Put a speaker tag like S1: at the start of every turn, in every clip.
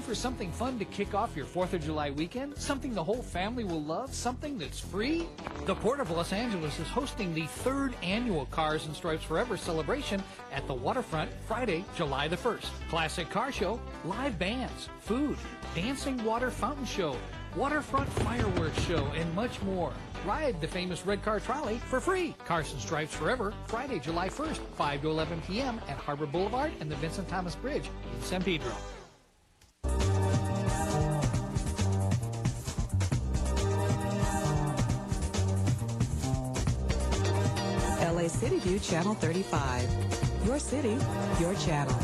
S1: for something fun to kick off your 4th of July weekend? Something the whole family will love? Something that's free? The Port of Los Angeles is hosting the 3rd annual Cars and Stripes Forever celebration at the waterfront Friday, July the 1st. Classic car show, live bands, food, dancing water fountain show, waterfront fireworks show, and much more. Ride the famous red car trolley for free. Cars and Stripes Forever, Friday, July 1st, 5 to 11 p.m. at Harbor Boulevard and the Vincent Thomas Bridge in San Pedro.
S2: LA City View Channel 35. Your city, your channel.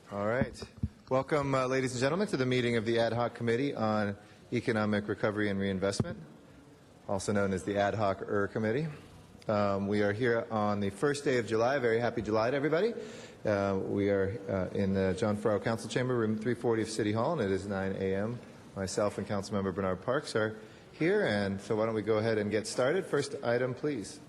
S3: All right. Welcome, ladies and gentlemen, to the meeting of the Ad Hoc Committee on Economic Recovery and Reinvestment, also known as the Ad Hoc Committee. We are here on the first day of July. Very happy July to everybody. We are in the John Farrow Council Chamber, room 340 of City Hall, and it is 9 a.m. Myself and Councilmember Bernard Parks are here, and so why don't we go ahead and get started. First item, please.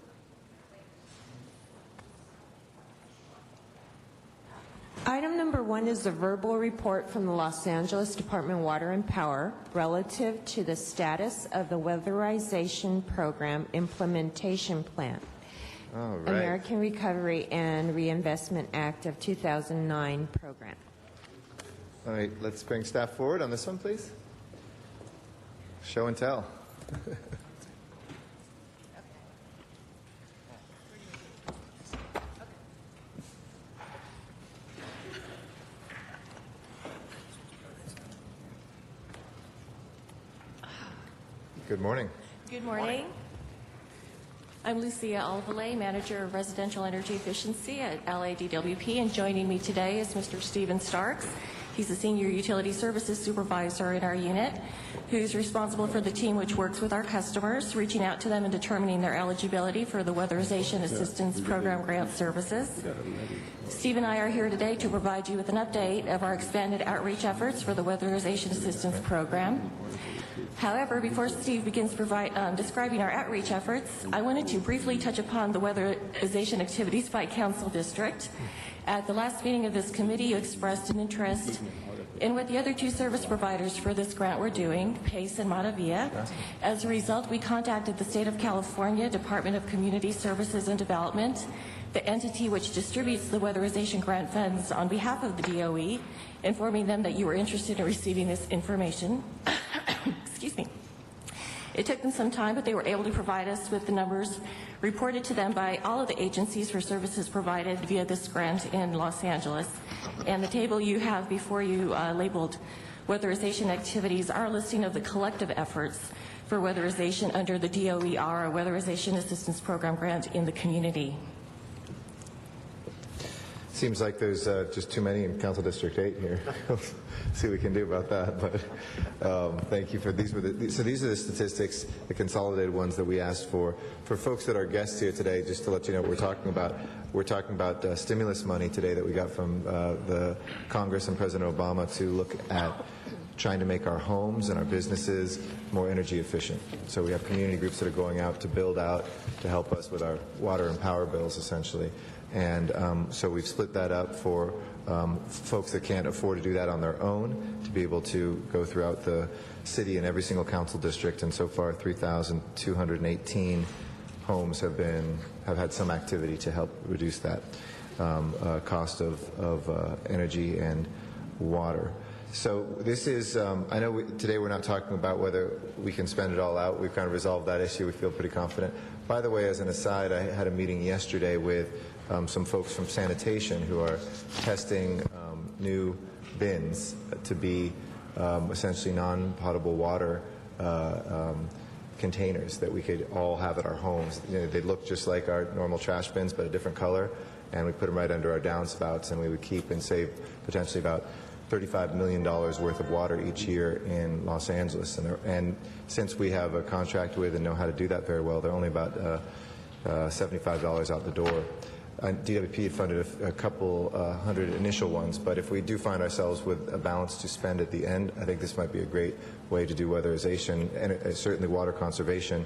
S4: Item number 1 is a verbal report from the Los Angeles Department of Water and Power relative to the status of the Weatherization Program Implementation Plan.
S3: All right.
S4: American Recovery and Reinvestment Act of 2009 program.
S3: All right, let's bring staff forward on this one, please. Show and tell. Good morning.
S5: Good morning. I'm Lucia Alvalay, Manager of Residential Energy Efficiency at LADWP, and joining me today is Mr. Stephen Starks. He's the Senior Utility Services Supervisor in our unit, who's responsible for the team which works with our customers, reaching out to them and determining their eligibility for the Weatherization Assistance Program grant services. Steve and I are here today to provide you with an update of our expanded outreach efforts for the Weatherization Assistance Program. However, before Steve begins describing our outreach efforts, I wanted to briefly touch upon the weatherization activities by Council District. At the last meeting of this committee, you expressed an interest in what the other two service providers for this grant were doing, PACE and Matavia. As a result, we contacted the State of California Department of Community Services and Development, the entity which distributes the weatherization grant funds on behalf of the DOE, informing them that you were interested in receiving this information. Excuse me. It took them some time, but they were able to provide us with the numbers reported to them by all of the agencies for services provided via this grant in Los Angeles. And the table you have before you labeled weatherization activities are a listing of the collective efforts for weatherization under the DOER, Weatherization Assistance Program grant in the community.
S3: Seems like there's just too many in Council District 8 here. See what we can do about that. But thank you for these. So these are the statistics, the consolidated ones that we asked for. For folks that are guests here today, just to let you know what we're talking about. We're talking about stimulus money today that we got from the Congress and President Obama to look at trying to make our homes and our businesses more energy efficient. So we have community groups that are going out to build out to help us with our water and power bills, essentially. And so we've split that up for folks that can't afford to do that on their own to be able to go throughout the city in every single council district. And so far, 3,218 homes have had some activity to help reduce that cost of energy and water. So this is, I know today we're not talking about whether we can spend it all out. We've kind of resolved that issue. We feel pretty confident. By the way, as an aside, I had a meeting yesterday with some folks from sanitation who are testing new bins to be essentially non-potable water containers that we could all have at our homes. You know, they look just like our normal trash bins, but a different color, and we put them right under our downspouts, and we would keep and save potentially about $35 million worth of water each year in Los Angeles. And since we have a contract with and know how to do that very well, they're only about $75 out the door. DWP had funded a couple hundred initial ones, but if we do find ourselves with a balance to spend at the end, I think this might be a great way to do weatherization and certainly water conservation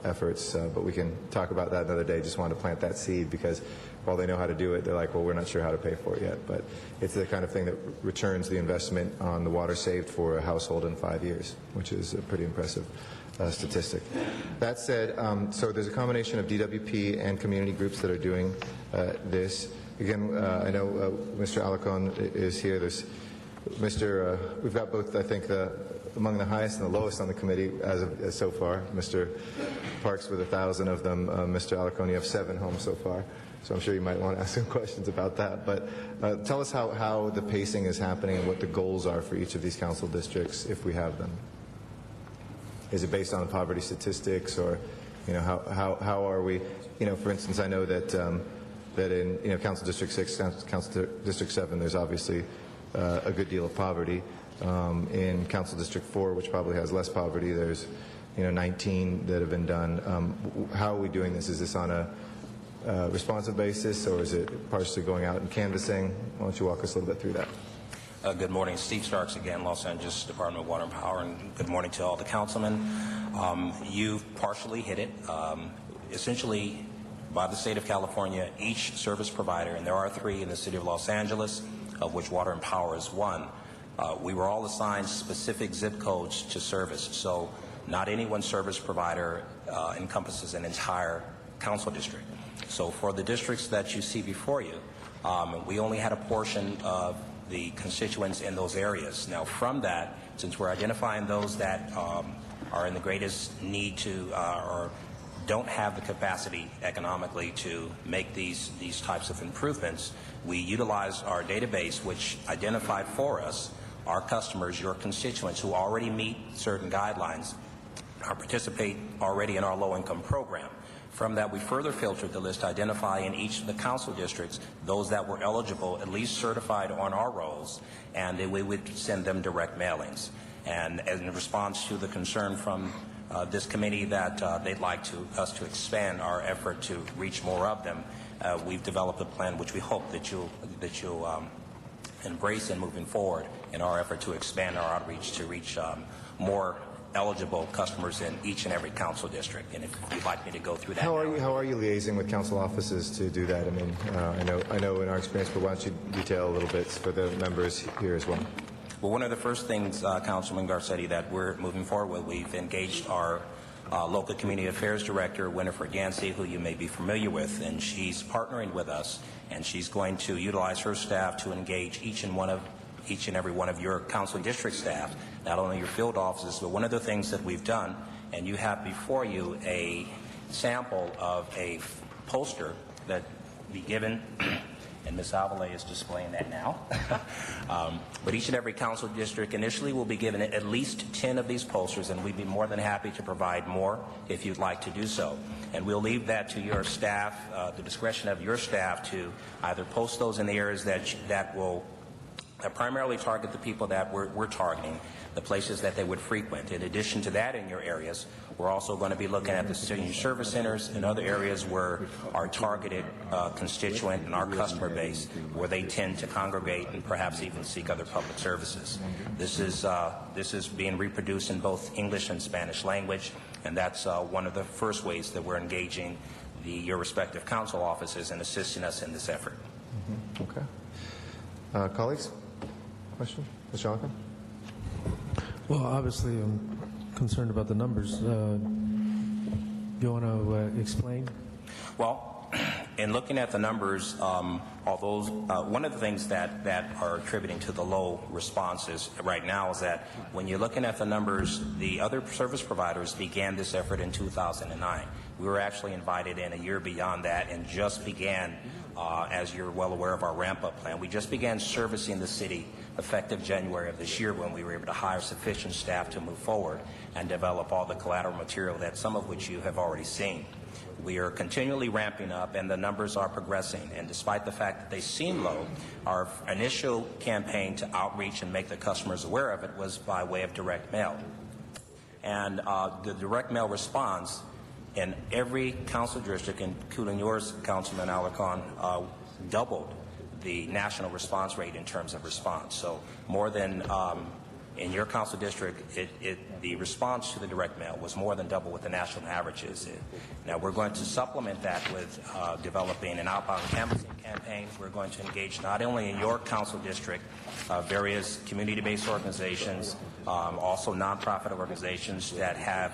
S3: efforts, but we can talk about that another day. Just wanted to plant that seed because while they know how to do it, they're like, well, we're not sure how to pay for it yet. But it's the kind of thing that returns the investment on the water saved for a household in 5 years, which is a pretty impressive statistic. That said, so there's a combination of DWP and community groups that are doing this. Again, I know Mr. Alarcon is here. There's we've got both, I think, among the highest and the lowest on the committee as so far. Mr. Parks with 1,000 of them. Mr. Alarcon, you have 7 homes so far. So I'm sure you might want to ask some questions about that. But tell us how the pacing is happening and what the goals are for each of these council districts, if we have them. Is it based on poverty statistics, or, you know, how are we? You know, for instance, I know that that in Council District 6, Council District 7, there's obviously a good deal of poverty. In Council District 4, which probably has less poverty, there's 19 that have been done. How are we doing this? Is this on a responsive basis, or is it partially going out and canvassing? Why don't you walk us a little bit through that?
S6: Good morning. Steve Starks again, Los Angeles Department of Water and Power, and good morning to all the councilmen. You've partially hit it. Essentially, by the state of California, each service provider, and there are 3 in the city of Los Angeles, of which Water and Power is one, we were all assigned specific zip codes to service. So not any one service provider encompasses an entire council district. So for the districts that you see before you, we only had a portion of the constituents in those areas. Now from that, since we're identifying those that are in the greatest need to or don't have the capacity economically to make these types of improvements, we utilized our database, which identified for us our customers, your constituents who already meet certain guidelines, participate already in our low-income program. From that, we further filtered the list to identify in each of the council districts those that were eligible, at least certified on our rolls, and we would send them direct mailings. And in response to the concern from this committee that they'd like us to expand our effort to reach more of them, we've developed a plan which we hope that you'll embrace in moving forward in our effort to expand our outreach to reach more eligible customers in each and every council district. And if you'd like me to go through that.
S3: How are you liaising with council offices to do that? I mean, I know in our experience, but why don't you detail a little bit for the members here as well?
S6: Well, one of the first things, Councilman Garcetti, that we're moving forward with, we've engaged our local community affairs director, Winifred Yancey, who you may be familiar with, and she's partnering with us, and she's going to utilize her staff to engage each and every one of your council district staff, not only your field offices, but one of the things that we've done, and you have before you a sample of a poster that be given, and Ms. Avale is displaying that now. But each and every council district initially will be given at least 10 of these posters, and we'd be more than happy to provide more if you'd like to do so. And we'll leave that to your staff, the discretion of your staff to either post those in the areas that will primarily target the people that we're targeting, the places that they would frequent. In addition to that, in your areas, we're also going to be looking at the senior service centers and other areas where our targeted constituent and our customer base, where they tend to congregate and perhaps even seek other public services. This is being reproduced in both English and Spanish language, and that's one of the first ways that we're engaging your respective council offices and assisting us in this effort.
S3: Mm-hmm. Okay. Colleagues? Question? Ms. Jonathan?
S7: Well, obviously, I'm concerned about the numbers. You want to explain?
S6: Well, in looking at the numbers, although one of the things that are attributing to the low responses right now is that when you're looking at the numbers, the other service providers began this effort in 2009. We were actually invited in a year beyond that and just began, as you're well aware of our ramp-up plan, we just began servicing the city effective January of this year when we were able to hire sufficient staff to move forward and develop all the collateral material that some of which you have already seen. We are continually ramping up and the numbers are progressing, and despite the fact that they seem low, our initial campaign to outreach and make the customers aware of it was by way of direct mail. And the direct mail response in every council district, including yours, Councilman Alarcon, doubled the national response rate in terms of response. So more than in your council district, the response to the direct mail was more than double what the national average is. Now we're going to supplement that with developing an outbound canvassing campaign. We're going to engage not only in your council district, various community-based organizations, also nonprofit organizations that have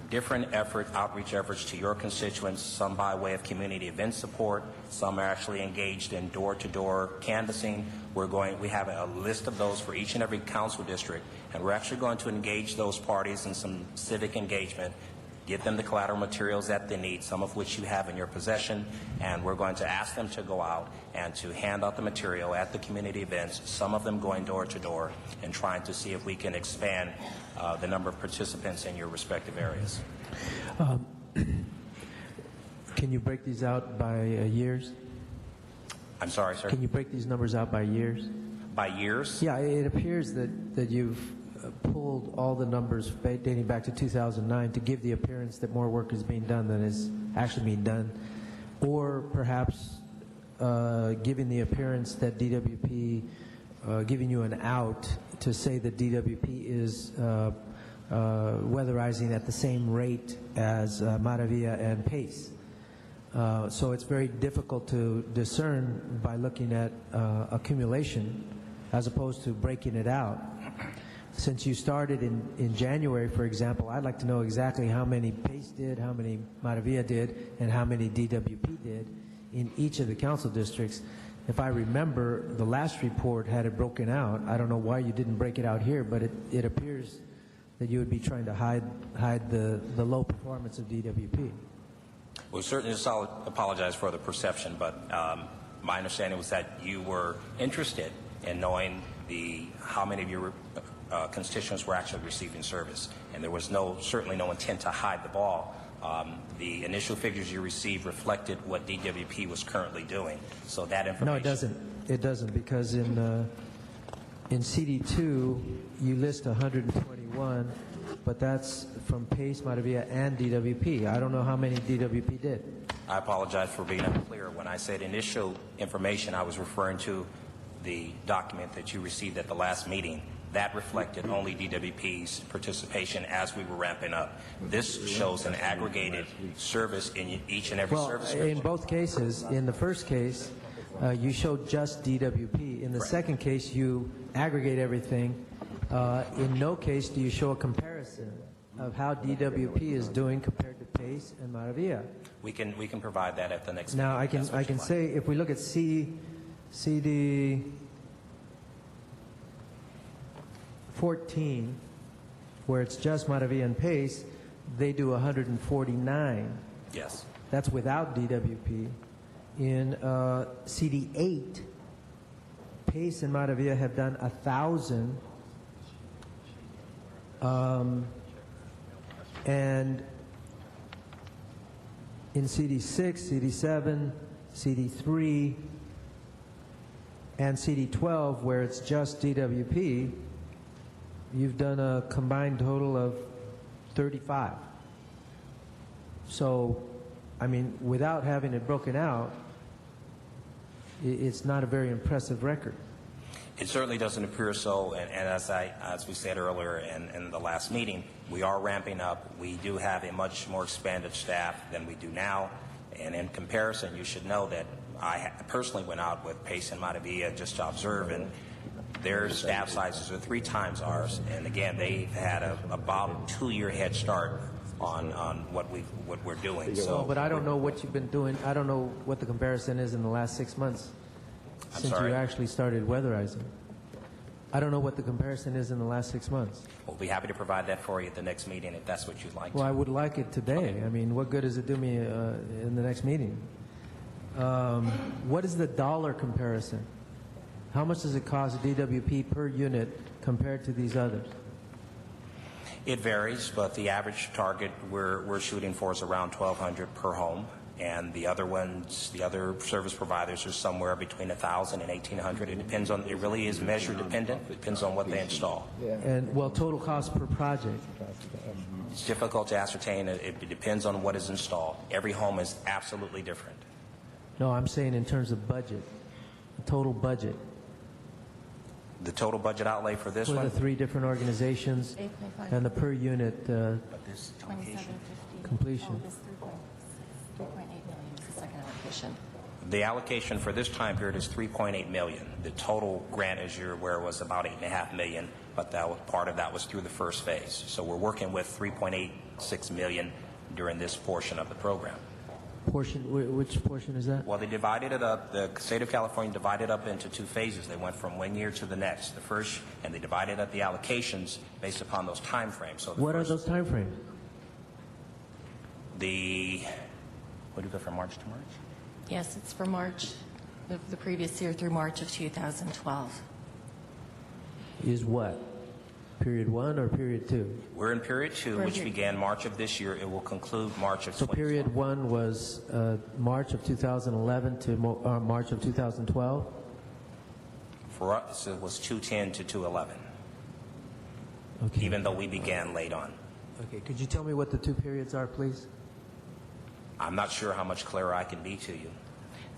S6: different outreach efforts to your constituents, some by way of community event support, some are actually engaged in door-to-door canvassing. We have a list of those for each and every council district, and we're actually going to engage those parties in some civic engagement, get them the collateral materials that they need, some of which you have in your possession, and we're going to ask them to go out and to hand out the material at the community events, some of them going door-to-door, and trying to see if we can expand the number of participants in your respective areas.
S7: Can you break these out by years?
S6: I'm sorry, sir?
S7: Can you break these numbers out by years?
S6: By years?
S7: Yeah, it appears that you've pulled all the numbers dating back to 2009 to give the appearance that more work is being done than is actually being done, or perhaps giving the appearance that DWP, giving you an out to say that DWP is weatherizing at the same rate as Maravilla and Pace. So it's very difficult to discern by looking at accumulation as opposed to breaking it out. Since you started in January, for example, I'd like to know exactly how many Pace did, how many Maravilla did, and how many DWP did in each of the council districts. If I remember, the last report had it broken out. I don't know why you didn't break it out here, but it appears that you would be trying to hide the low performance of DWP.
S6: Well, certainly apologize for the perception, but my understanding was that you were interested in knowing how many of your constituents were actually receiving service, and there was certainly no intent to hide the ball. The initial figures you received reflected what DWP was currently doing, so that information...
S7: No, it doesn't. It doesn't, because in CD2 you list 121, but that's from Pace, Maravilla, and DWP. I don't know how many DWP did.
S6: I apologize for being unclear. When I said initial information, I was referring to the document that you received at the last meeting. That reflected only DWP's participation as we were ramping up. This shows an aggregated service in each and every service.
S7: In both cases, in the first case, you showed just DWP. In the second case, you aggregate everything. In no case do you show a comparison of how DWP is doing compared to Pace and Maravilla.
S6: We can provide that at the next
S7: Now,
S6: meeting.
S7: I can say, if we look at CD 14, where it's just Maravilla and Pace, they do 149.
S6: Yes.
S7: That's without DWP. In CD 8, Pace and Maravilla have done 1,000. And in CD 6, CD 7, CD 3, and CD 12, where it's just DWP, you've done a combined total of 35. So, I mean, without having it broken out, it's not a very impressive record.
S6: It certainly doesn't appear so, and as we said earlier in the last meeting, we are ramping up. We do have a much more expanded staff than we do now, and in comparison, you should know that I personally went out with Pace and Maravilla just to observe, and their staff sizes are 3 times ours, and again, they've had about 2-year head start on what we're doing. So,
S7: but I don't know what you've been doing. I don't know what the comparison is in the last 6 months since you actually started weatherizing. I don't know what the comparison is in the last 6 months.
S6: We'll be happy to provide that for you at the next meeting if that's what you'd like.
S7: Well, I would like it today. Okay. I mean, what good does it do me in the next meeting? What is the dollar comparison? How much does it cost DWP per unit compared to these others?
S6: It varies, but the average target we're shooting for is around $1,200 per home, and the other ones, the other service providers, are somewhere between $1,000 and $1,800. It depends on. It really is measure dependent. It depends on what they install.
S7: And well, total cost per project.
S6: It's difficult to ascertain. It depends on what is installed. Every home is absolutely different.
S7: No, I'm saying in terms of budget, total budget.
S6: The total budget outlay for this one?
S7: For the 3 different organizations and the per unit completion.
S5: $3.8 million is the second allocation.
S6: The allocation for this time period is $3.8 million. The total grant, as you're aware, was about $8.5 million, but part of that was through the first phase. So we're working with $3.86 million during this portion of the program.
S7: Which portion is that?
S6: Well, they divided it up. The state of California divided up into 2 phases. They went from 1 year to the next. The first, and they divided up the allocations based upon those time frames. So
S7: what are those time frames?
S6: What do you go from March to March?
S5: Yes, it's from March of the previous year through March of 2012.
S7: Is what? Period 1 or period 2?
S6: We're in period 2, which began March of this year. It will conclude March of
S7: So
S6: 2020.
S7: period 1 was March of 2011 to March of 2012?
S6: For us, it was 210 to 211,
S7: Okay.
S6: even though we began late on.
S7: Okay. Could you tell me what the two periods are, please?
S6: I'm not sure how much clearer I can be to you.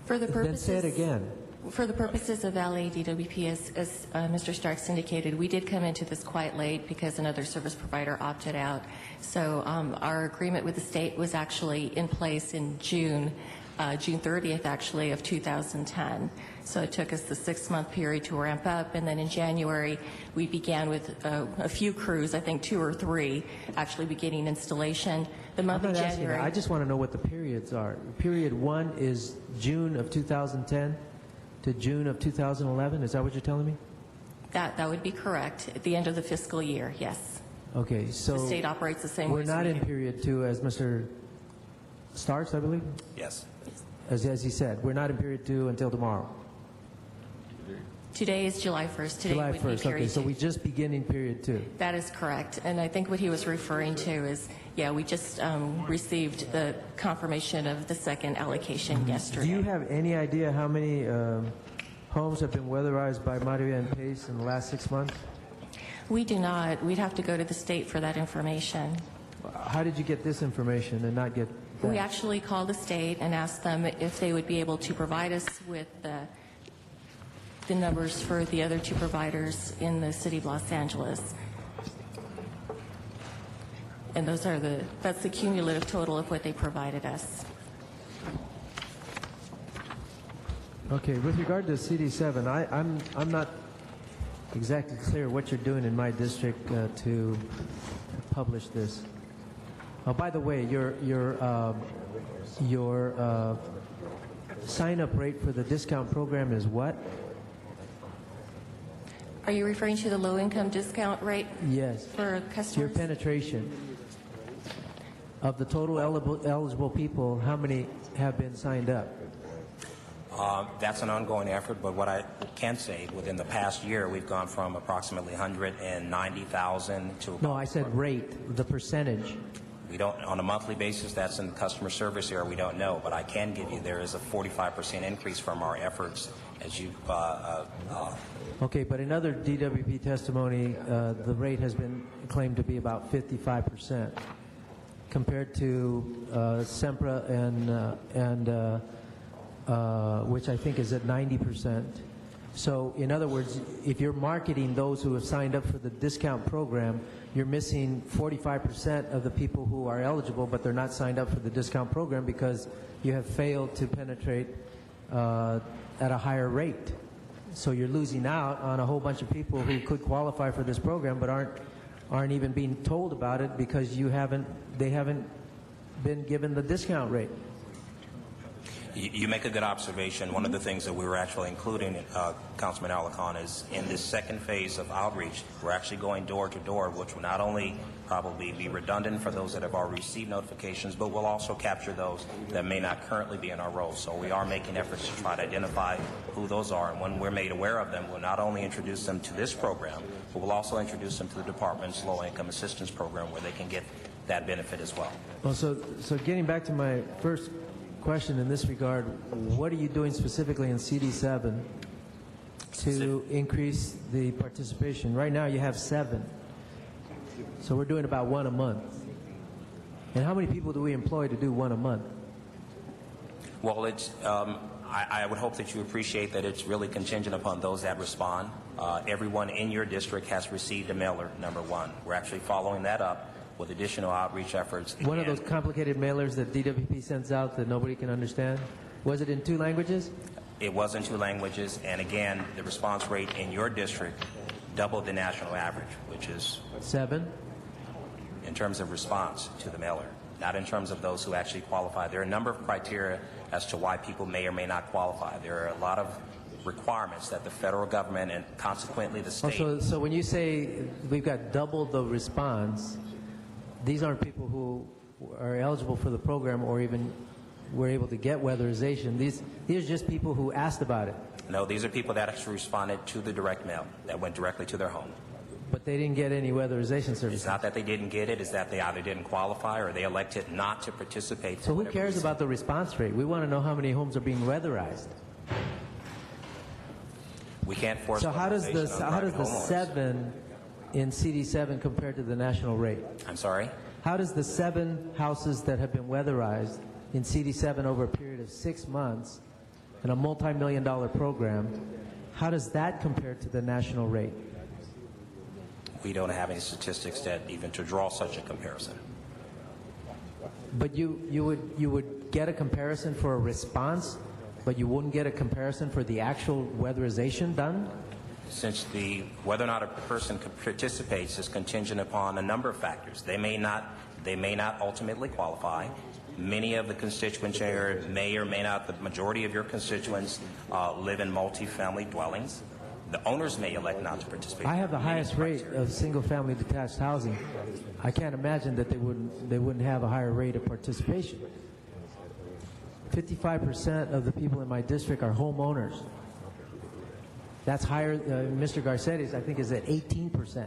S5: For the
S7: Then say it again.
S5: For the purposes of LADWP, as Mr. Starks indicated, we did come into this quite late because another service provider opted out. So our agreement with the state was actually in place in June 30th, actually, of 2010. So it took us the 6-month period to ramp up, and then in January we began with a few crews, I think 2 or 3, actually beginning installation. The month
S7: I'm
S5: of
S7: not asking
S5: January.
S7: that. I just want to know what the periods are. Period 1 is June of 2010 to June of 2011. Is that what you're telling me?
S5: That would be correct. At the end of the fiscal year, yes.
S7: Okay, so
S5: The state operates the same way
S7: we're
S5: as
S7: not
S5: we
S7: in
S5: do.
S7: period 2 as Mr. Starks, I believe?
S6: Yes.
S7: As he said, we're not in period 2 until tomorrow.
S5: Today is July 1st. Today
S7: July
S5: would be
S7: 1st.
S5: period
S7: Okay, so
S5: 2.
S7: we just begin in period 2.
S5: That is correct. And I think what he was referring to is, yeah, we just received the confirmation of the second allocation yesterday.
S7: Do you have any idea how many homes have been weatherized by Maria and Pace in the last 6 months?
S5: We do not. We'd have to go to the state for that information.
S7: How did you get this information and not get that?
S5: We actually called the state and asked them if they would be able to provide us with the numbers for the other 2 providers in the city of Los Angeles. And that's the cumulative total of what they provided us.
S7: Okay, with regard to CD7, I'm not exactly clear what you're doing in my district to publish this. Oh, by the way, your sign-up rate for the discount program is what?
S5: Are you referring to the low-income discount rate
S7: Yes.
S5: for
S7: Your
S5: customers?
S7: penetration of the total eligible people, how many have been signed up?
S6: That's an ongoing effort, but what I can say, within the past year, we've gone from approximately 190,000 to...
S7: No, I said rate, the percentage.
S6: We don't, on a monthly basis, that's in the customer service area, we don't know, but I can give you, there is a 45% increase from our efforts as you...
S7: Okay, but in other DWP testimony, the rate has been claimed to be about 55% compared to SEMPRA and which I think is at 90%. So in other words, if you're marketing those who have signed up for the discount program, you're missing 45% of the people who are eligible, but they're not signed up for the discount program because you have failed to penetrate at a higher rate. So you're losing out on a whole bunch of people who could qualify for this program but aren't even being told about it because they haven't been given the discount rate.
S6: You make a good observation. One of the things that we were actually including, Councilman Alarcon, is in this second phase of outreach, we're actually going door to door, which will not only probably be redundant for those that have already received notifications, but we'll also capture those that may not currently be in our role. So we are making efforts to try to identify who those are, and when we're made aware of them, we'll not only introduce them to this program, but we'll also introduce them to the department's low-income assistance program where they can get that benefit as well.
S7: Well, so getting back to my first question in this regard, what are you doing specifically in CD7 to increase the participation? Right now you have 7. So we're doing about 1 a month. And how many people do we employ to do 1 a month?
S6: Well, it's, I would hope that you appreciate that it's really contingent upon those that respond. Everyone in your district has received a mailer, number 1. We're actually following that up with additional outreach efforts.
S7: One of those complicated mailers that DWP sends out that nobody can understand? Was it in 2 languages?
S6: It was in 2 languages, and again, the response rate in your district doubled the national average, which is
S7: 7?
S6: in terms of response to the mailer, not in terms of those who actually qualify. There are a number of criteria as to why people may or may not qualify. There are a lot of requirements that the federal government and consequently the state...
S7: So when you say we've got double the response, these aren't people who are eligible for the program or even were able to get weatherization. These are just people who asked about it.
S6: No, these are people that actually responded to the direct mail that went directly to their home.
S7: But they didn't get any weatherization
S6: It's
S7: services.
S6: not that they didn't get it, it's that they either didn't qualify or they elected not to participate. for
S7: So who
S6: whatever
S7: cares
S6: reason.
S7: about the response rate? We want to know how many homes are being weatherized.
S6: We can't force
S7: So how does the
S6: weatherization on
S7: how does
S6: private
S7: the
S6: homeowners.
S7: 7 in CD7 compare to the national rate?
S6: I'm sorry?
S7: How does the 7 houses that have been weatherized in CD7 over a period of 6 months in a multi-million-dollar program, how does that compare to the national rate?
S6: We don't have any statistics that even to draw such a comparison.
S7: But you would get a comparison for a response, but you wouldn't get a comparison for the actual weatherization done?
S6: Since whether or not a person participates is contingent upon a number of factors. They may not ultimately qualify. Many of the constituents here may or may not, the majority of your constituents live in multifamily dwellings. The owners may elect not to participate.
S7: I have the highest rate of single-family detached housing. I can't imagine that they wouldn't have a higher rate of participation. 55% of the people in my district are homeowners. That's higher. Mr. Garcetti's, I think, is at 18%.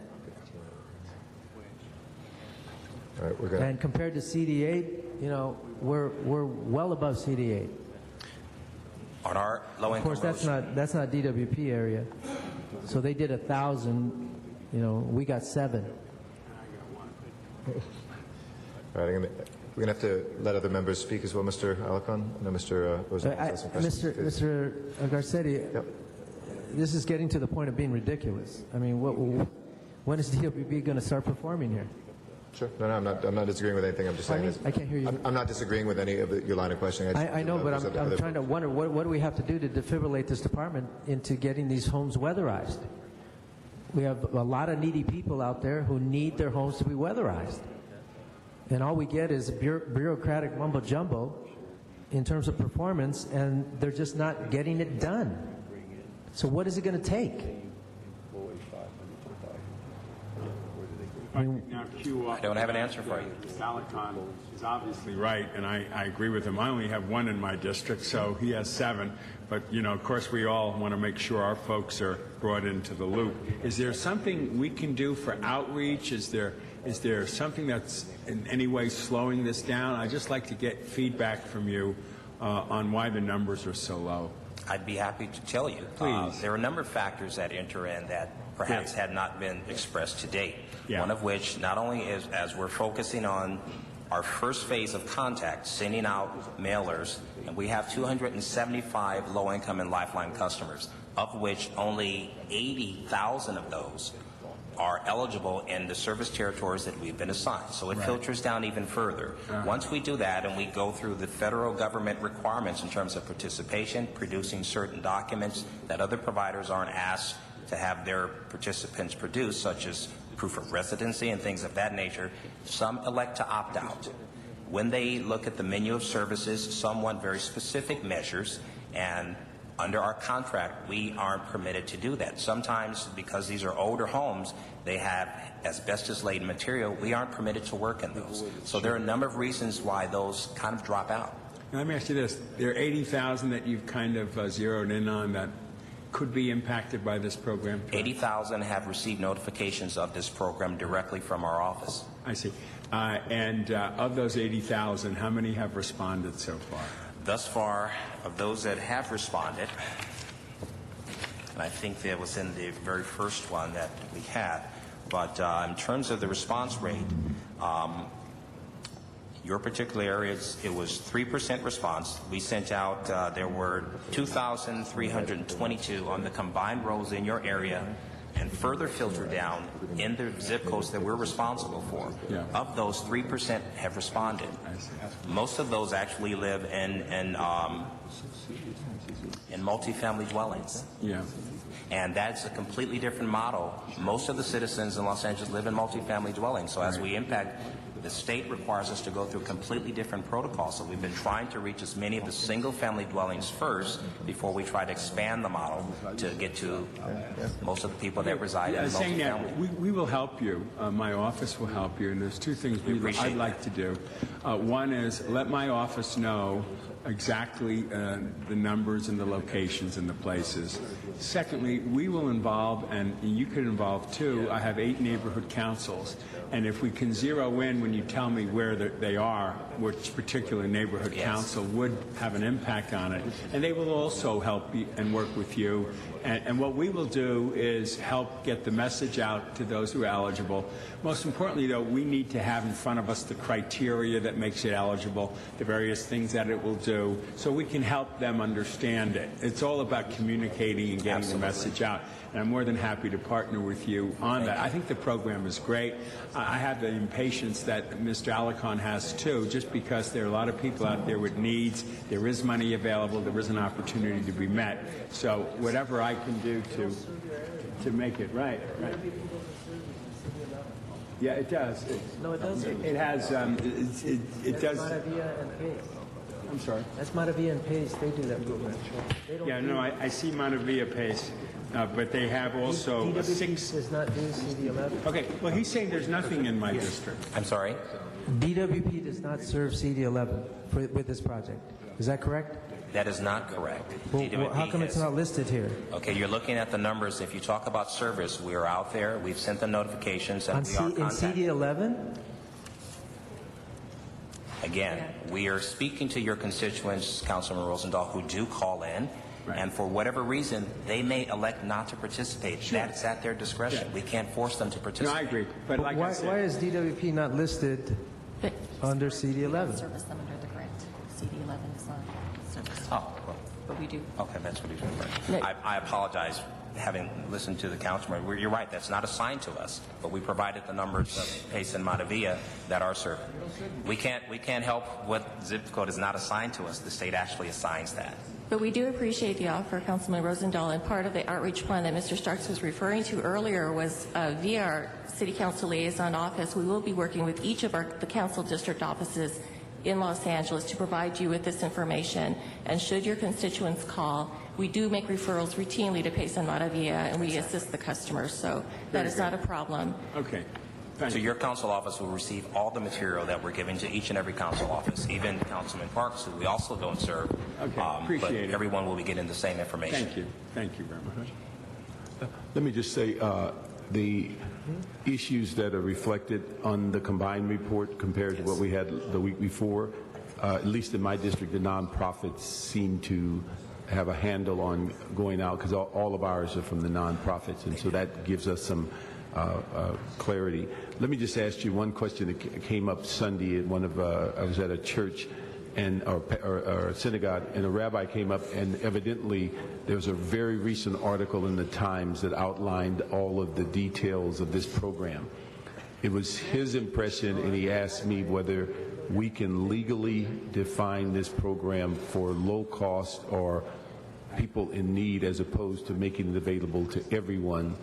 S3: All right, we're going
S7: And compared to CD8, you know, we're well above CD8.
S6: On our low-income
S7: Of course, that's not DWP area. So they did 1,000. You know, we got 7.
S3: All right, we're going to have to let other members speak as well. Mr. Alarcon? No, Mr. Rosenthal has some questions.
S7: Mr. Garcetti,
S3: Yep.
S7: this is getting to the point of being ridiculous. I mean, when is DWP going to start performing here?
S3: Sure. No, I'm not disagreeing with anything. I'm just saying.
S7: Pardon me? I can't hear you.
S3: I'm not disagreeing with any of your line of questioning.
S7: I know, but I'm trying to wonder, what do we have to do to defibrillate this department into getting these homes weatherized? We have a lot of needy people out there who need their homes to be weatherized. And all we get is bureaucratic mumbo-jumbo in terms of performance, and they're just not getting it done. So what is it going to take?
S8: Now, Q,
S6: I don't have an answer for you.
S8: Salicon is obviously right, and I agree with him. I only have 1 in my district, so he has 7. But, you know, of course, we all want to make sure our folks are brought into the loop. Is there something we can do for outreach? Is there something that's in any way slowing this down? I'd just like to get feedback from you on why the numbers are so low.
S6: I'd be happy to tell you.
S8: Please.
S6: There are a number of factors that enter in that perhaps had not been expressed to date.
S8: Yeah.
S6: One of which not only is, as we're focusing on our first phase of contact, sending out mailers, and we have 275 low-income and lifeline customers, of which only 80,000 of those are eligible in the service territories that we've been assigned. So it filters down even further. Once we do that and we go through the federal government requirements in terms of participation, producing certain documents that other providers aren't asked to have their participants produce, such as proof of residency and things of that nature, some elect to opt out. When they look at the menu of services, some want very specific measures, and under our contract, we aren't permitted to do that. Sometimes, because these are older homes, they have asbestos-laden material, we aren't permitted to work in those. So there are a number of reasons why those kind of drop out.
S8: Now, let me ask you this. There are 80,000 that you've kind of zeroed in on that could be impacted by this program?
S6: 80,000 have received notifications of this program directly from our office.
S8: I see. And of those 80,000, how many have responded so far?
S6: Thus far, of those that have responded, and I think that was in the very first one that we had, but in terms of the response rate, your particular area, it was 3% response. We sent out, there were 2,322 on the combined rolls in your area, and further filtered down in the zip codes that we're responsible for.
S8: Yeah.
S6: Of those, 3% have responded. Most of those actually live in multifamily dwellings.
S8: Yeah.
S6: And that's a completely different model. Most of the citizens in Los Angeles live in multifamily dwellings. So as we impact, the state requires us to go through completely different protocols. So we've been trying to reach as many of the single-family dwellings first before we try to expand the model to get to most of the people that reside in
S8: Saying that,
S6: multifamily.
S8: we will help you. My office will help you. And there's 2 things I'd like to do. One is let my office know exactly the numbers and the locations and the places. Secondly, we will involve, and you could involve too, I have 8 neighborhood councils, and if we can zero in when you tell me where they are, which particular neighborhood council would have an impact on it, and they will also help you and work with you. And what we will do is help get the message out to those who are eligible. Most importantly, though, we need to have in front of us the criteria that makes it eligible, the various things that it will do, so we can help them understand it. It's all about communicating and getting the message out. And I'm more than happy to partner with you on that. I think the program is great. I have the impatience that Mr. Alicon has, too, just because there are a lot of people out there with needs. There is money available. There is an opportunity to be met. So whatever I can do to make it right. Yeah, it does.
S7: No, it doesn't.
S8: It has, it does.
S7: Maravilla and Pace.
S8: I'm sorry.
S7: That's Maravilla and Pace. They do that program. They don't
S8: Yeah, no, I see Montevilla Pace, but they have also a
S7: DWP
S8: 6.
S7: does not do CD11.
S8: Okay, well, he's saying there's nothing in my district.
S6: I'm sorry?
S7: DWP does not serve CD11 with this project. Is that correct?
S6: That is not correct.
S7: Well, how come it's not listed here?
S6: Okay, you're looking at the numbers. If you talk about service, we are out there. We've sent them notifications, and we are contacting.
S7: In CD11?
S6: Again, we are speaking to your constituents, Councilman Rosendahl, who do call in, and for whatever reason, they may elect not to participate.
S8: Sure.
S6: That's at their discretion.
S8: Yeah.
S6: We can't force them to participate.
S8: No, I agree. But like I said,
S7: Why is DWP not listed
S5: But
S7: under CD11?
S5: service them under the grant. CD11 is not service.
S6: Oh, well,
S5: But we do.
S6: okay, that's what he's referring to. I apologize, having listened to the councilman. You're right, that's not assigned to us, but we provided the numbers of Pace and Montevilla that are served. We can't help what zip code is not assigned to us. The state actually assigns that.
S5: But we do appreciate the offer, Councilman Rosendahl, and part of the outreach plan that Mr. Starks was referring to earlier was via our City Council Liaison Office. We will be working with each of the council district offices in Los Angeles to provide you with this information. And should your constituents call, we do make referrals routinely to Pace and Montevilla, and we assist the customers. So that is not a problem.
S8: okay. Thank
S6: So
S8: you.
S6: your council office will receive all the material that we're giving to each and every council office, even Councilman Parks, who we also don't serve.
S8: Okay,
S6: but
S8: appreciate it.
S6: everyone will be getting the same information.
S8: Thank you. Thank you very much.
S9: Let me just say, the issues that are reflected on the combined report compared to what we had the week before, at least in my district, the nonprofits seem to have a handle on going out, because all of ours are from the nonprofits, and so that gives us some clarity. Let me just ask you one question that came up Sunday at I was at a church or a synagogue, and a rabbi came up, and evidently there was a very recent article in the Times that outlined all of the details of this program. It was his impression, and he asked me whether we can legally define this program for low cost or people in need, as opposed to making it available to everyone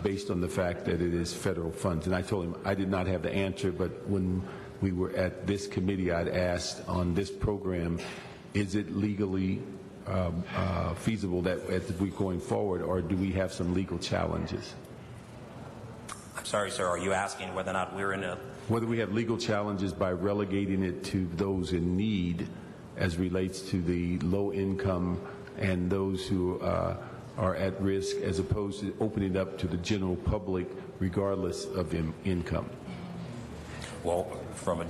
S9: based on the fact that it is federal funds. And I told him I did not have the answer, but when we were at this committee, I'd asked on this program, is it legally feasible that as we going forward, or do we have some legal challenges?
S6: I'm sorry, sir, are you asking whether or not we're in a...
S9: Whether we have legal challenges by relegating it to those in need as relates to the low income and those who are at risk, as opposed to opening it up to the general public regardless of income?
S6: Well, from a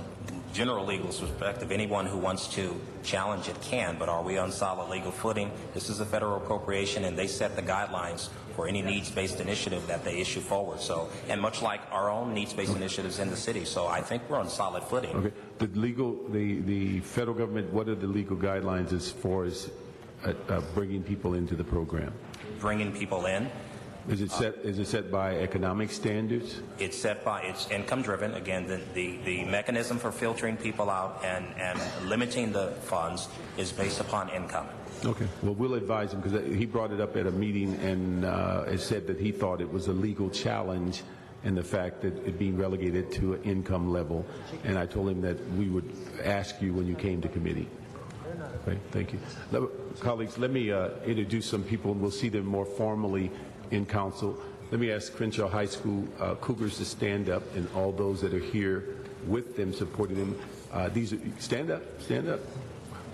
S6: general legal perspective, anyone who wants to challenge it can, but are we on solid legal footing? This is a federal appropriation, and they set the guidelines for any needs-based initiative that they issue forward. So, and much like our own needs-based initiatives in the city, so I think we're on solid footing.
S9: Okay. The federal government, what are the legal guidelines as far as bringing people into the program?
S6: Bringing people in.
S9: Is it set by economic standards?
S6: It's set by, it's income driven. Again, the mechanism for filtering people out and limiting the funds is based upon income.
S9: Okay. Well, we'll advise him, because he brought it up at a meeting and it said that he thought it was a legal challenge in the fact that it being relegated to an income level. And I told him that we would ask you when you came to committee. Okay, thank you. Colleagues, let me introduce some people, and we'll see them more formally in council. Let me ask Crenshaw High School Cougars to stand up, and all those that are here with them, supporting them. Stand up.